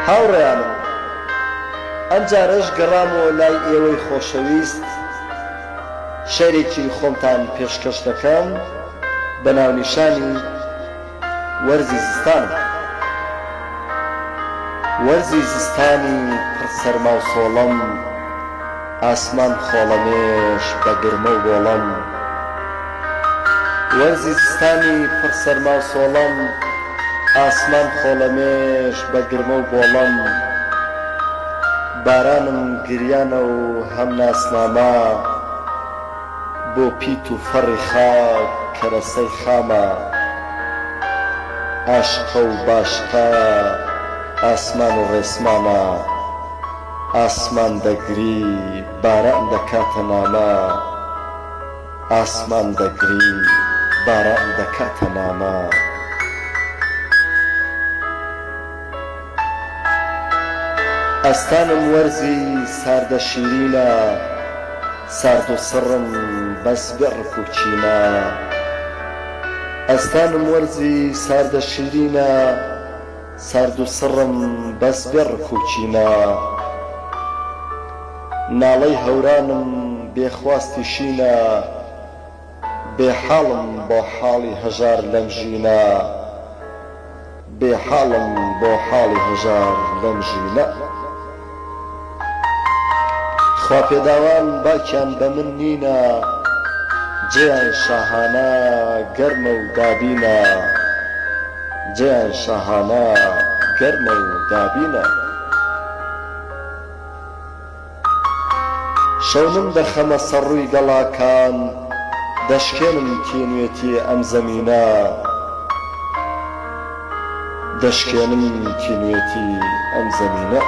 هاوڕێیانم، ئەمجارەش گەڕامەوە لای ئێوەی خۆشەویست، شەیرێکی خۆمتان پێشکەش دەکەم بە ناونیشانی وەرزی زستان. وەرزی زستانی پڕ سەرما و سۆڵەم، ئاسمان خۆڵەمێش بە گرمە و گۆڵەم. وەرزی زستانی پڕ سەرما و سۆڵەم، ئاسمان خۆڵەمێش بە گرمە و گۆڵەم. بارانم گریانە و هەم ناسنامە، بۆ پیت و فەڕی خاک کەرەسەی خامە. عاشقە و باشقە ئاسمان و ڕێسمانە، ئاسمان دەگری باران دەکاتە نامە. ئاسمان دەگری باران دەکاتە نامە. ئەستانم وەرزی ساردە شیرینە، سارد و سڕم بەس گەڕک و چینە. ئەستانم وەرزی ساردە شیرینە، سارد و سڕم بەس گەڕک و چینە. ناڵەی هەورانم بێخواستی شینە، بێحاڵم بۆ حاڵی هەژار لەم ژینە. بێحاڵم بۆ حاڵی هەژار لەم ژینە. خواپێداوان باکیان بە من نینە، جێیان شاهانە گەرمە و دابینە. جێیان شاهانە گەرمە و دابینە. شەونم دەخەمە سەڕووی گەڵاکان، دەشکێنم تینوێتی ئەم زەمینە. دەشکێنم تینوێتی ئەم زەمینە.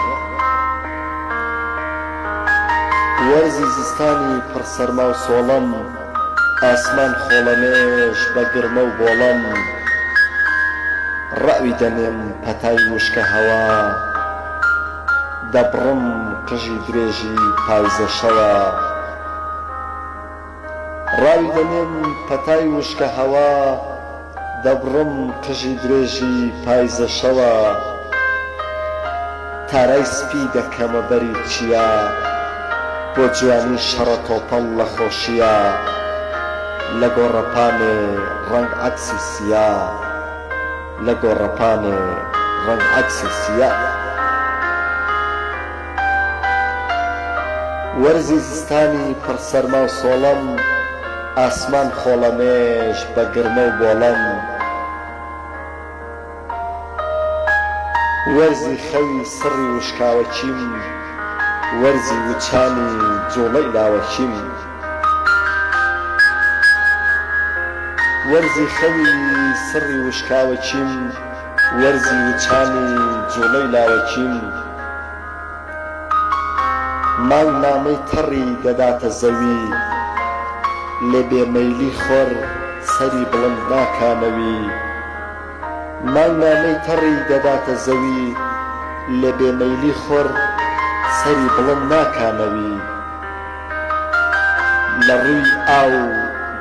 وەرزی زستانی پڕ سەرما و سۆڵەم، ئاسمان خۆڵەمێش بە گرمە و گۆڵەم. ڕەوی دەنێم پەتای وشکە هەوا، دەبڕم قژی درێژی پایزە شەوە. ڕاوی دەنێم پەتای وشکە هەوا، دەبڕم قژی درێژی پایزە شەوە. تارای سپی دەکەمە بەری چیە، بۆ جوانی شەڕە تۆپەڵ لە خۆشیە. لە گۆڕەپانێ ڕەنگ عەکسی سیا، لە گۆڕەپانێ ڕەنگ عەکسی سیا. وەرزی زستانی پڕ سەرما و سۆڵەم، ئاسمان خۆڵەمێش بە گرمە و گۆڵەم. وەرزی خەوی سڕی وشکاوەچیم، وەرزی وچانی جوڵەی لاوەچیم. وەرزی خەوی سڕی وشکاوەچیم، وەرزی وچانی جوڵەی لاوەچیم. مانگ نامەی تەڕی دەداتە زەوی، لێ بێمەیلی خۆر سەری بڵند ناکانەوی. مانگ نامەی تەڕی دەداتە زەوی، لێ بێمەیلی خۆر سەری بڵند ناکانەوی. لە ڕووی ئاو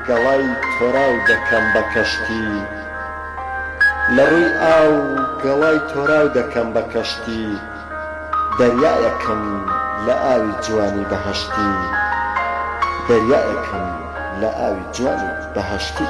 گەڵای تۆراو دەکەم بە کەشتی، لە ڕووی ئاو گەڵای تۆراو دەکەم بە کەشتی. دەریایەکەم لە ئاوی جوانی بەهەشتی، دەریایەکەم لە ئاوی جوانی بەهەشتی.